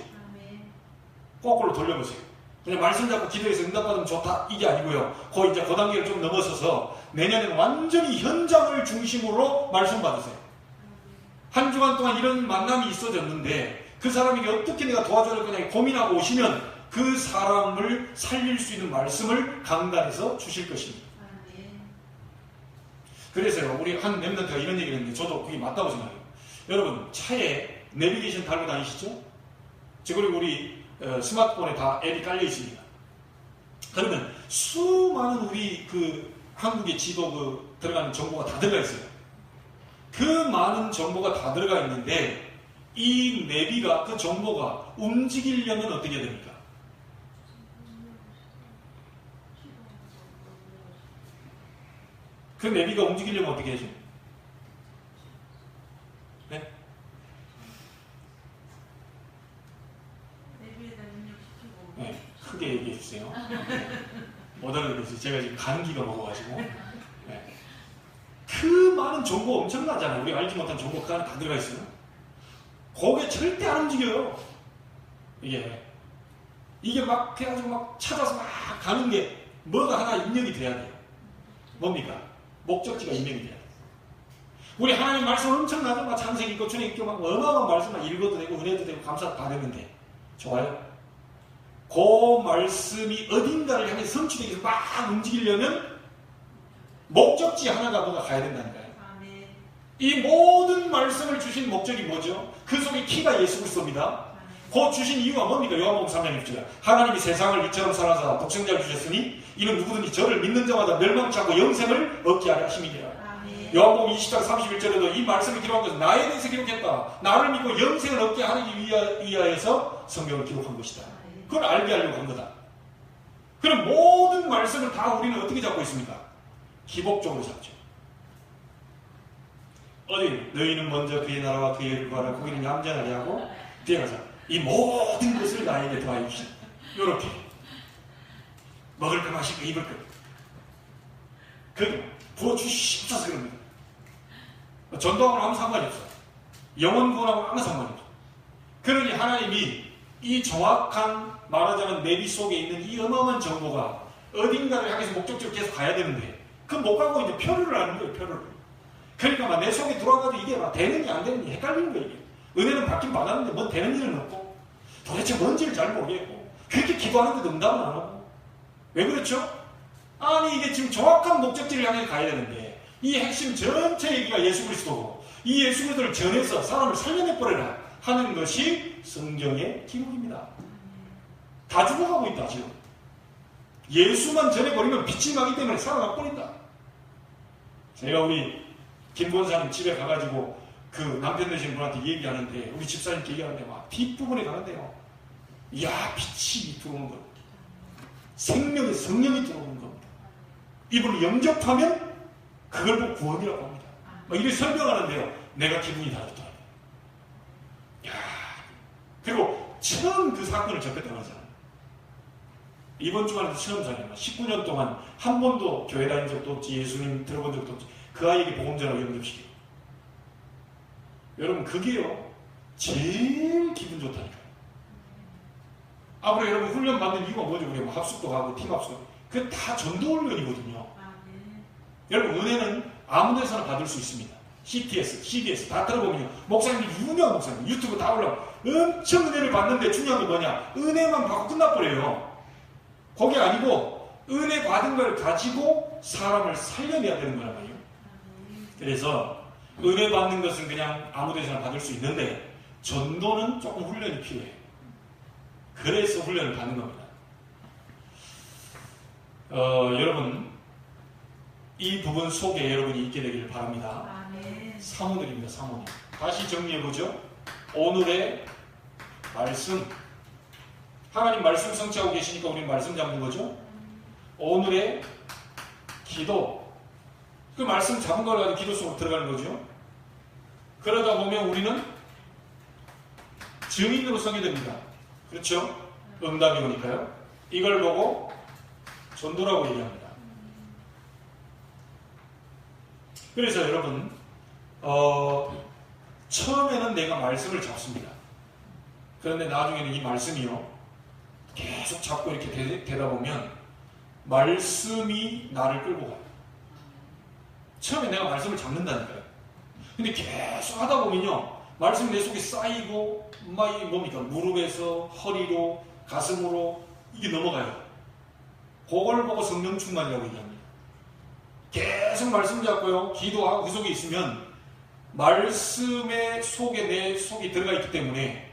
거꾸로 돌려보세요. 그냥 말씀 잡고 기도해서 응답받으면 좋다 이게 아니고요. 그 단계를 좀 넘어서서 내년에는 완전히 현장을 중심으로 말씀 받으세요. 한 주간 동안 이런 만남이 있어졌는데 그 사람에게 어떻게 내가 도와줘야 할 거냐 고민하고 오시면 그 사람을 살릴 수 있는 말씀을 강단에서 주실 것입니다. 그래서요, 우리 한 랩런트가 이런 얘기를 했는데 저도 그게 맞다고 생각해요. 여러분, 차에 내비게이션 달고 다니시죠? 그리고 우리 스마트폰에 다 앱이 깔려 있습니다. 그러면 수많은 우리 한국의 지도 들어가는 정보가 다 들어가 있어요. 그 많은 정보가 다 들어가 있는데 이 내비가 그 정보가 움직이려면 어떻게 해야 됩니까? 그 내비가 움직이려면 어떻게 해야죠? 네? 네, 크게 얘기해 주세요. 못 알아듣겠어요. 제가 지금 감기가 먹어가지고. 네. 그 많은 정보 엄청나잖아요. 우리가 알지 못한 정보 그 안에 다 들어가 있어요. 거기에 절대 안 움직여요. 이게 막 그래가지고 막 찾아서 막 가는 게 뭐가 하나 입력이 돼야 돼요. 뭡니까? 목적지가 입력이 돼야 돼요. 우리 하나님 말씀 엄청나죠? 막 창세기 있고 출애굽 있고 막 어마어마한 말씀 막 읽어도 되고 은혜도 되고 감사도 다 되는데 좋아요? 그 말씀이 어딘가를 향해 성취되기 위해서 막 움직이려면 목적지 하나가 뭐가 가야 된다니까요. 이 모든 말씀을 주신 목적이 뭐죠? 그 속에 키가 예수 그리스도입니다. 그 주신 이유가 뭡니까? 요한복음 3장 6절 하나님이 세상을 이처럼 사랑하사 독생자를 주셨으니 이는 누구든지 저를 믿는 자마다 멸망치 않고 영생을 얻게 하려 하심이니라. 요한복음 20장 31절에도 이 말씀을 기록한 것은 나에 대해서 기록했다. 나를 믿고 영생을 얻게 하기 위하여서 성경을 기록한 것이다. 그걸 알게 하려고 한 거다. 그럼 모든 말씀을 다 우리는 어떻게 잡고 있습니까? 기복적으로 잡죠. 어디 너희는 먼저 그의 나라와 그의 의를 구하라. 거기는 얌전하게 하고 뒤에 가서 이 모든 것을 나에게 더하십시오. 요렇게 먹을 거 마실 거 입을 거 그 부어주시옵소서 그럽니다. 전도하고는 아무 상관이 없어요. 영혼 구원하고는 아무 상관이 없어요. 그러니 하나님이 이 정확한 말하자면 내비 속에 있는 이 어마어마한 정보가 어딘가를 향해서 목적지로 계속 가야 되는데 그 못 가고 이제 표류를 하는 거예요. 표류를. 그러니까 막 내 속에 들어와가지고 이게 막 되느니 안 되느니 헷갈리는 거예요. 이게. 은혜는 받긴 받았는데 뭐 되는 일은 없고 도대체 뭔지를 잘 모르겠고 그렇게 기도하는데도 응답은 안 하고 왜 그렇죠? 아니 이게 지금 정확한 목적지를 향해 가야 되는데 이 핵심 전체 얘기가 예수 그리스도고 이 예수 그리스도를 전해서 사람을 살려내버려라 하는 것이 성경의 기록입니다. 다 죽어가고 있다 지금. 예수만 전해버리면 빛이 나기 때문에 살아나 버린다. 제가 우리 김 권사님 집에 가가지고 그 남편 되시는 분한테 얘기하는데 우리 집사님께 얘기하는데 막 뒷부분에 가는데요. 이야 빛이 들어오는 겁니다. 생명의 성령이 들어오는 겁니다. 이분을 영접하면 그걸 보고 구원이라고 합니다. 막 이렇게 설명하는데요. 내가 기분이 다르더라고요. 야 그리고 처음 그 사건을 접했다고 하잖아요. 이번 주간에도 처음 전해요. 19년 동안 한 번도 교회 다닌 적도 없지 예수님 들어본 적도 없지 그 아이에게 복음 전하고 영접시키고 여러분 그게요 제일 기분 좋다니까요. 앞으로 여러분 훈련 받는 이유가 뭐죠? 우리 합숙도 가고 팀 합숙 그게 다 전도 훈련이거든요. 여러분 은혜는 아무 데서나 받을 수 있습니다. CTS, CDS 다 들어보면요 목사님이 유명한 목사님 유튜브 다 올라가 엄청 은혜를 받는데 중요한 게 뭐냐 은혜만 받고 끝나버려요. 그게 아니고 은혜 받은 걸 가지고 사람을 살려내야 되는 거란 말이에요. 그래서 은혜 받는 것은 그냥 아무 데서나 받을 수 있는데 전도는 조금 훈련이 필요해요. 그래서 훈련을 받는 겁니다. 여러분 이 부분 속에 여러분이 있게 되기를 바랍니다. 사모들입니다. 사모들. 다시 정리해보죠. 오늘의 말씀 하나님 말씀 성취하고 계시니까 우리는 말씀 잡는 거죠. 오늘의 기도 그 말씀 잡은 걸 가지고 기도 속으로 들어가는 거죠. 그러다 보면 우리는 증인으로 서게 됩니다. 그렇죠? 응답이 오니까요. 이걸 보고 전도라고 얘기합니다. 그래서 여러분 처음에는 내가 말씀을 잡습니다. 그런데 나중에는 이 말씀이요 계속 잡고 이렇게 되다 보면 말씀이 나를 끌고 가요. 처음에 내가 말씀을 잡는다니까요. 근데 계속 하다 보면요 말씀이 내 속에 쌓이고 막 뭡니까 무릎에서 허리로 가슴으로 이게 넘어가요. 그걸 보고 성령 충만이라고 얘기합니다. 계속 말씀 잡고요 기도하고 그 속에 있으면 말씀의 속에 내 속이 들어가 있기 때문에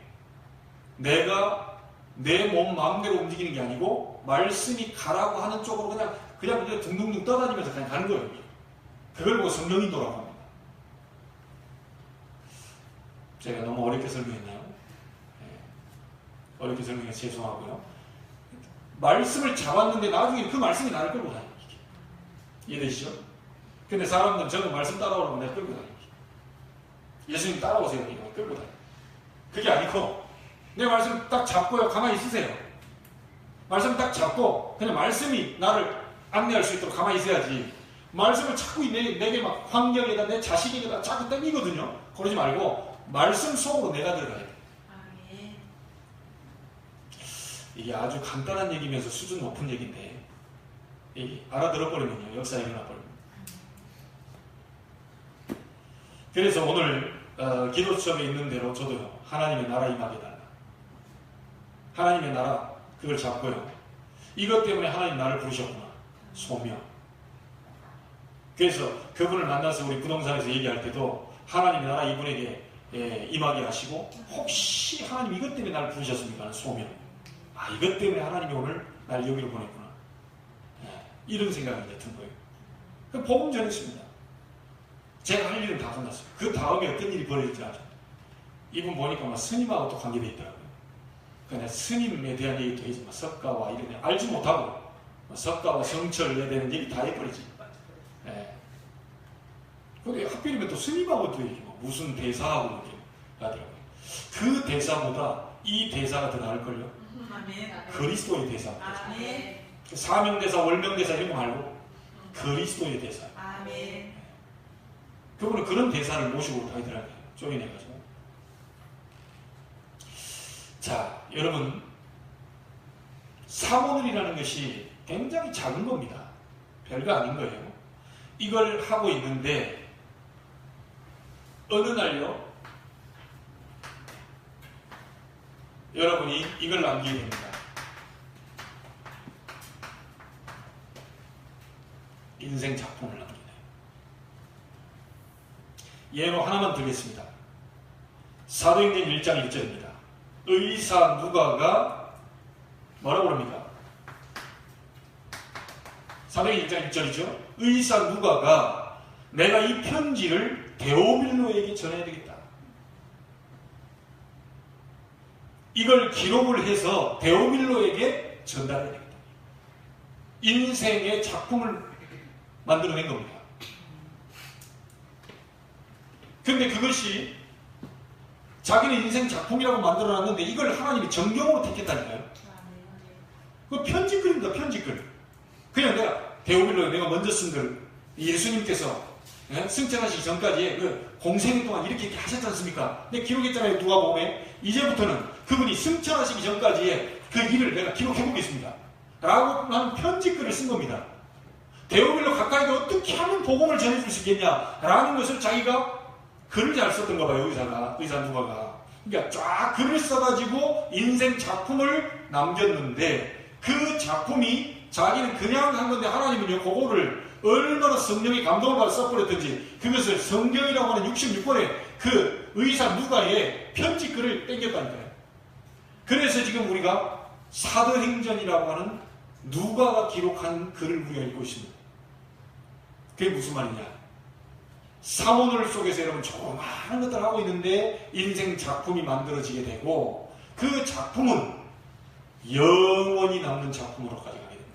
내가 내 몸 마음대로 움직이는 게 아니고 말씀이 가라고 하는 쪽으로 그냥 둥둥둥 떠다니면서 그냥 가는 거예요. 그걸 보고 성령 인도라고 합니다. 제가 너무 어렵게 설명했나요? 네. 어렵게 설명해서 죄송하고요. 말씀을 잡았는데 나중에 그 말씀이 나를 끌고 다니는 거죠. 이해되시죠? 근데 사람들은 저는 말씀 따라오라고 내가 끌고 다니는 거죠. 예수님 따라오세요. 이거 끌고 다니는 그게 아니고 내 말씀 딱 잡고요. 가만히 있으세요. 말씀 딱 잡고 그냥 말씀이 나를 안내할 수 있도록 가만히 있어야지 말씀을 자꾸 내게 막 환경에다 내 자식에다 자꾸 땡기거든요. 그러지 말고 말씀 속으로 내가 들어가야 돼. 이게 아주 간단한 얘기면서 수준 높은 얘기인데 알아들어버리면요 역사에 일어나버립니다. 그래서 오늘 기도 수업에 있는 대로 저도요 하나님의 나라 임하게 달라. 하나님의 나라 그걸 잡고요. 이것 때문에 하나님 나를 부르셨구나. 소명. 그래서 그분을 만나서 우리 부동산에서 얘기할 때도 하나님의 나라 이분에게 임하게 하시고 혹시 하나님 이것 때문에 나를 부르셨습니까? 하는 소명. 아 이것 때문에 하나님이 오늘 나를 여기로 보냈구나. 이런 생각이 이제 든 거예요. 그 복음 전했습니다. 제가 할 일은 다 끝났어요. 그 다음에 어떤 일이 벌어질지 알죠. 이분 보니까 막 스님하고 또 관계되어 있더라고요. 그냥 스님에 대한 얘기도 하지만 석가와 이런 알지 못하고 석가와 성철에 대한 얘기 다 해버리지. 근데 하필이면 또 스님하고 또 얘기 무슨 대사하고 이렇게 하더라고요. 그 대사보다 이 대사가 더 나을걸요. 그리스도의 대사. 사명대사, 월명대사 이런 거 말고 그리스도의 대사. 그분은 그런 대사를 모시고 다니더라고요. 쪼개내가지고. 자, 여러분 사모늘이라는 것이 굉장히 작은 겁니다. 별거 아닌 거예요. 이걸 하고 있는데 어느 날요 여러분이 이걸 남기게 됩니다. 인생 작품을 남기네요. 예로 하나만 들겠습니다. 사도행전 1장 1절입니다. 의사 누가가 뭐라고 그럽니까? 사도행전 1장 1절이죠. 의사 누가가 내가 이 편지를 데오빌로에게 전해야 되겠다. 이걸 기록을 해서 데오빌로에게 전달해야 되겠다. 인생의 작품을 만들어낸 겁니다. 근데 그것이 자기는 인생 작품이라고 만들어놨는데 이걸 하나님이 정경으로 택했다니까요. 그 편지글입니다. 편지글. 그냥 데오빌로에 내가 먼저 쓴 글 예수님께서 승천하시기 전까지 그 공생애 동안 이렇게 하셨지 않습니까? 근데 기록했잖아요. 누가복음에. 이제부터는 그분이 승천하시기 전까지의 그 일을 내가 기록해보겠습니다. 라고 하는 편지글을 쓴 겁니다. 데오빌로 가까이가 어떻게 하면 복음을 전해줄 수 있겠냐 라는 것을 자기가 글을 잘 썼던가 봐요. 의사 누가가. 그러니까 쫙 글을 써가지고 인생 작품을 남겼는데 그 작품이 자기는 그냥 한 건데 하나님은요 그거를 얼마나 성령의 감동을 받아 써버렸던지 그것을 성경이라고 하는 66권의 그 의사 누가의 편지글을 땡겼다니까요. 그래서 지금 우리가 사도행전이라고 하는 누가가 기록한 글을 우리가 읽고 있습니다. 그게 무슨 말이냐? 사모늘 속에서 여러분 조그마한 것들을 하고 있는데 인생 작품이 만들어지게 되고 그 작품은 영원히 남는 작품으로 가져가게 됩니다.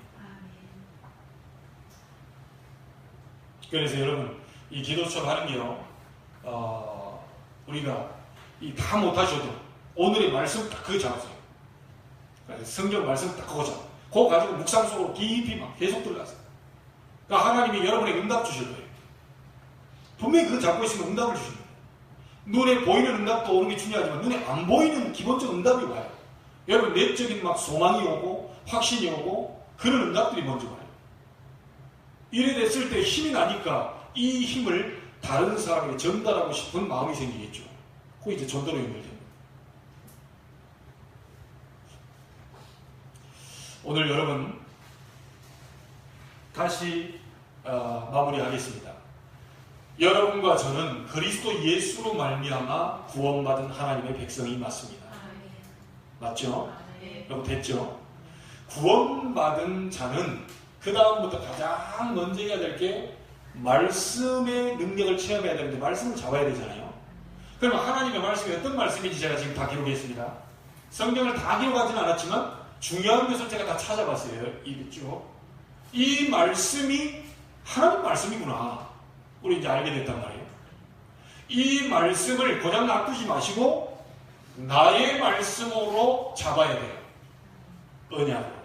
그래서 여러분 이 기도 수업 하는 게요 우리가 다 못하셔도 오늘의 말씀 딱 그거 잡으세요. 성경 말씀 딱 그거 잡아. 그거 가지고 묵상 속으로 깊이 막 계속 들어가세요. 그러니까 하나님이 여러분에게 응답 주실 거예요. 분명히 그거 잡고 있으면 응답을 주십니다. 눈에 보이는 응답도 오는 게 중요하지만 눈에 안 보이는 기본적 응답이 와요. 여러분 내적인 막 소망이 오고 확신이 오고 그런 응답들이 먼저 와요. 이래 됐을 때 힘이 나니까 이 힘을 다른 사람에게 전달하고 싶은 마음이 생기겠죠. 그거 이제 전도로 연결됩니다. 오늘 여러분 다시 마무리하겠습니다. 여러분과 저는 그리스도 예수로 말미암아 구원받은 하나님의 백성이 맞습니다. 맞죠? 여러분 됐죠? 구원받은 자는 그 다음부터 가장 먼저 해야 될 게 말씀의 능력을 체험해야 되는데 말씀을 잡아야 되잖아요. 그러면 하나님의 말씀이 어떤 말씀인지 제가 지금 다 기록했습니다. 성경을 다 기록하지는 않았지만 중요한 것을 제가 다 찾아봤어요. 이 말씀이 하나님 말씀이구나. 우리 이제 알게 됐단 말이에요. 이 말씀을 그냥 놔두지 마시고 나의 말씀으로 잡아야 돼요. 언약으로.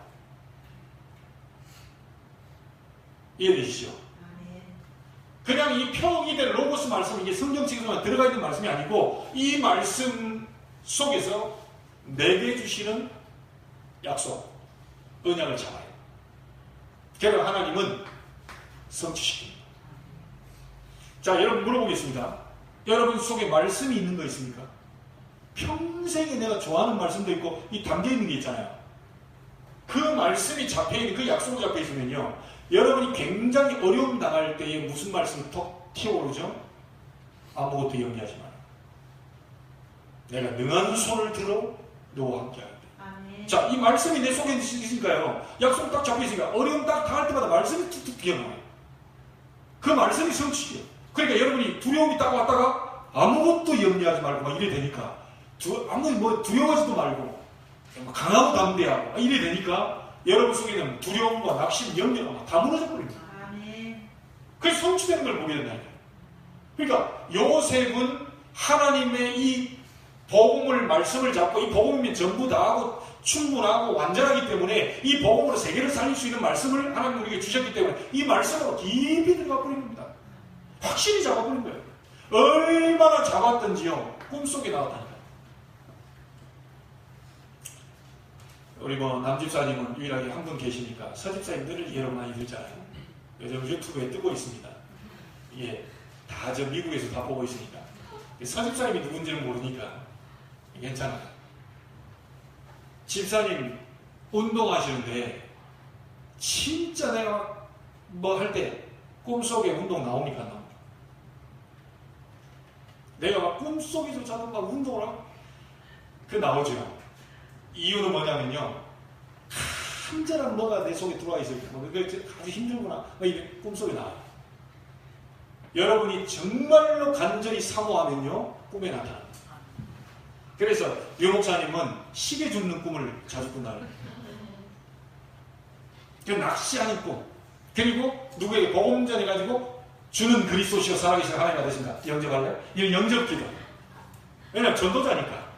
이해되시죠? 그냥 이 평이 될 로고스 말씀, 이게 성경책에서만 들어가 있는 말씀이 아니고 이 말씀 속에서 내게 주시는 약속, 언약을 잡아요. 그러나 하나님은 성취시킵니다. 자, 여러분 물어보겠습니다. 여러분 속에 말씀이 있는 거 있습니까? 평생에 내가 좋아하는 말씀도 있고 이 담겨있는 게 있잖아요. 그 말씀이 잡혀있는, 그 약속이 잡혀있으면요, 여러분이 굉장히 어려움 당할 때에 무슨 말씀이 톡 튀어오르죠? 아무것도 염려하지 마라. 내가 능한 손을 들어 너와 함께할 때. 자, 이 말씀이 내 속에 있으니까요, 약속 딱 잡혀있으니까 어려움 딱 당할 때마다 말씀이 툭툭 튀어나와요. 그 말씀이 성취돼요. 그러니까 여러분이 두려움이 딱 왔다가 아무것도 염려하지 말고 막 이래 되니까 아무 뭐 두려워하지도 말고 강하고 담대하고 이래 되니까 여러분 속에는 두려움과 낙심, 염려가 다 무너져 버립니다. 그래서 성취되는 걸 보게 된다니까요. 그러니까 요셉은 하나님의 이 복음을, 말씀을 잡고, 이 복음이면 전부 다 하고 충분하고 완전하기 때문에 이 복음으로 세계를 살릴 수 있는 말씀을 하나님 우리에게 주셨기 때문에 이 말씀으로 깊이 들어가 버린 겁니다. 확실히 잡아버린 거예요. 얼마나 잡았던지요, 꿈속에 나왔다니까요. 우리 남집사님은 유일하게 한 분 계시니까 서집사님 늘 예로 많이 들잖아요. 요즘 유튜브에 뜨고 있습니다. 예, 다 저 미국에서 다 보고 있으니까. 서집사님이 누군지는 모르니까 괜찮아요. 집사님 운동하시는데 진짜 내가 뭐 할 때 꿈속에 운동 나옵니까? 안 나옵니까? 내가 막 꿈속에조차도 막 운동을 하고 그 나오죠. 이유는 뭐냐면요, 간절한 뭐가 내 속에 들어와 있을 때 그게 아주 힘들구나 이게 꿈속에 나와요. 여러분이 정말로 간절히 사모하면요 꿈에 나타납니다. 그래서 유 목사님은 시계 줍는 꿈을 자주 꾼다는 거예요. 그 낚시하는 꿈, 그리고 누구에게 복음 전해가지고 주는 그리스도시여 살아계신 하나님 아되신가 영접할래? 이건 영접기도. 왜냐하면 전도자니까.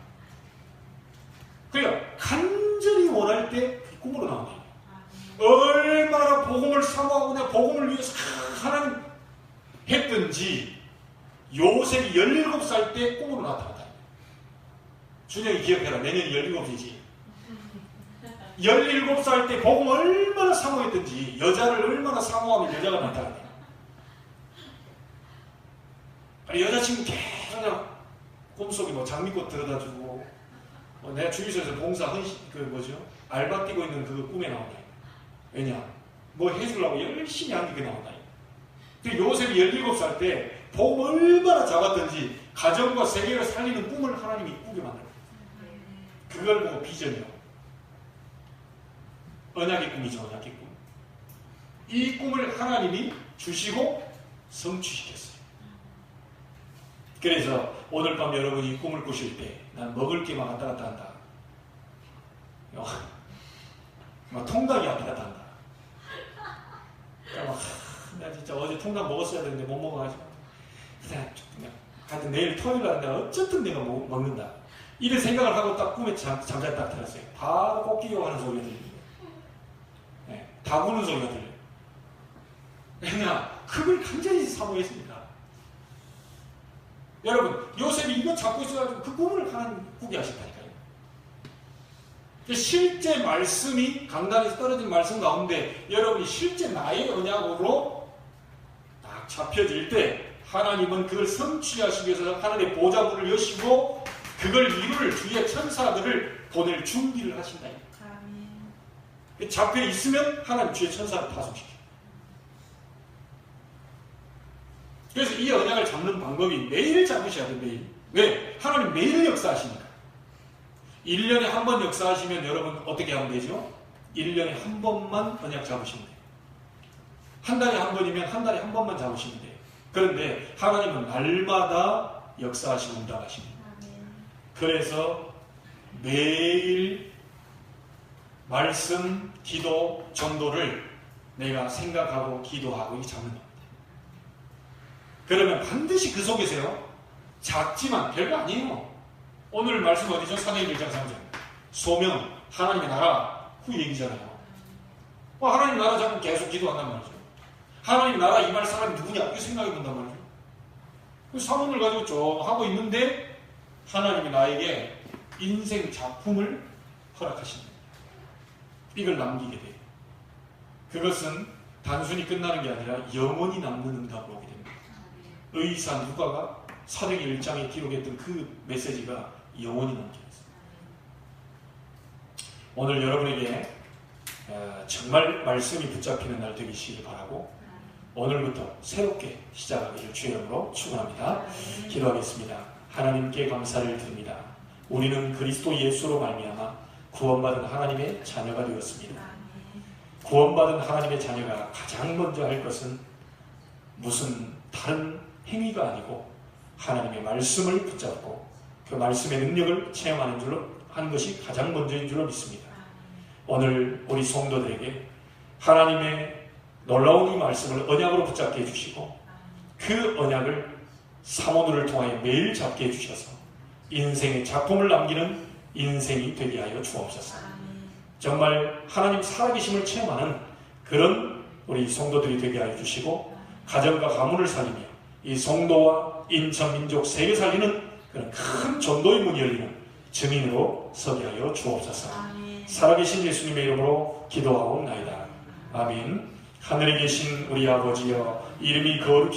그러니까 간절히 원할 때 꿈으로 나옵니다. 얼마나 복음을 사모하고 내가 복음을 위해서 하나님 했든지 요셉이 17살 때 꿈으로 나타났다. 준영이 기억해라. 내년이 17이지. 17살 때 복음 얼마나 사모했든지, 여자를 얼마나 사모하면 여자가 나타나요. 여자친구 계속 꿈속에 뭐 장미꽃 들여다주고, 내가 주유소에서 봉사 알바 뛰고 있는 그 꿈에 나온다. 왜냐? 뭐 해주려고 열심히 하는 게 나온다. 근데 요셉이 17살 때 복음 얼마나 잡았든지 가정과 세계를 살리는 꿈을 하나님이 꾸게 만들어요. 그걸 보고 비전이요. 언약의 꿈이죠, 언약의 꿈. 이 꿈을 하나님이 주시고 성취시켰어요. 그래서 오늘 밤 여러분이 꿈을 꾸실 때 난 먹을 게만 왔다 갔다 한다. 막 통닭이 왔다 갔다 한다. 그러니까 나 진짜 어제 통닭 먹었어야 되는데 못 먹어가지고 하여튼 내일 토요일 날 내가 어쨌든 내가 먹는다. 이런 생각을 하고 딱 꿈에 잠자리 딱 들었어요. 바로 꽃기고 하는 소리가 들려요. 네, 다 구는 소리가 들려요. 왜냐? 그걸 간절히 사모했습니다. 여러분, 요셉이 이거 잡고 있어가지고 그 꿈을 하나님 꾸게 하셨다니까요. 실제 말씀이 강단에서 떨어진 말씀 가운데 여러분이 실제 나의 언약으로 딱 잡혀질 때 하나님은 그걸 성취하시기 위해서 하나님의 보좌문을 여시고 그걸 이룰 주의 천사들을 보낼 준비를 하신다. 잡혀 있으면 하나님 주의 천사를 파송시켜요. 그래서 이 언약을 잡는 방법이 매일 잡으셔야 돼요. 매일. 왜? 하나님 매일 역사하시니까. 1년에 한 번 역사하시면 여러분 어떻게 하면 되죠? 1년에 한 번만 언약 잡으시면 돼요. 한 달에 한 번이면 한 달에 한 번만 잡으시면 돼요. 그런데 하나님은 날마다 역사하시고 운동하십니다. 그래서 매일 말씀, 기도, 전도를 내가 생각하고 기도하고 이렇게 잡는 겁니다. 그러면 반드시 그 속에서요, 작지만 별거 아니에요. 오늘 말씀 어디죠? 사도행전 1장 3절. 소명, 하나님의 나라 후 얘기잖아요. 하나님 나라 잡으면 계속 기도한단 말이죠. 하나님 나라 임할 사람이 누구냐? 이 생각해 본단 말이죠. 그 사문을 가지고 쭉 하고 있는데 하나님이 나에게 인생 작품을 허락하십니다. 이걸 남기게 돼요. 그것은 단순히 끝나는 게 아니라 영원히 남는 응답으로 오게 됩니다. 의사 누가가 사도행 1장에 기록했던 그 메시지가 영원히 남게 됐습니다. 오늘 여러분에게 정말 말씀이 붙잡히는 날 되시길 바라고 오늘부터 새롭게 시작하기를 주의 이름으로 축원합니다. 기도하겠습니다. 하나님께 감사를 드립니다. 우리는 그리스도 예수로 말미암아 구원받은 하나님의 자녀가 되었습니다. 구원받은 하나님의 자녀가 가장 먼저 할 것은 무슨 다른 행위가 아니고 하나님의 말씀을 붙잡고 그 말씀의 능력을 체험하는 줄로 하는 것이 가장 먼저인 줄로 믿습니다. 오늘 우리 성도들에게 하나님의 놀라운 이 말씀을 언약으로 붙잡게 해주시고 그 언약을 사모들을 통하여 매일 잡게 해주셔서 인생의 작품을 남기는 인생이 되게 하여 주옵소서. 정말 하나님 살아계심을 체험하는 그런 우리 성도들이 되게 하여 주시고 가정과 가문을 살리며 이 성도와 인천 민족 세계 살리는 그런 큰 전도의 문이 열리는 증인으로 서게 하여 주옵소서. 살아계신 예수님의 이름으로 기도하옵나이다. 아멘. 하늘에 계신 우리 아버지여, 이름이 거룩히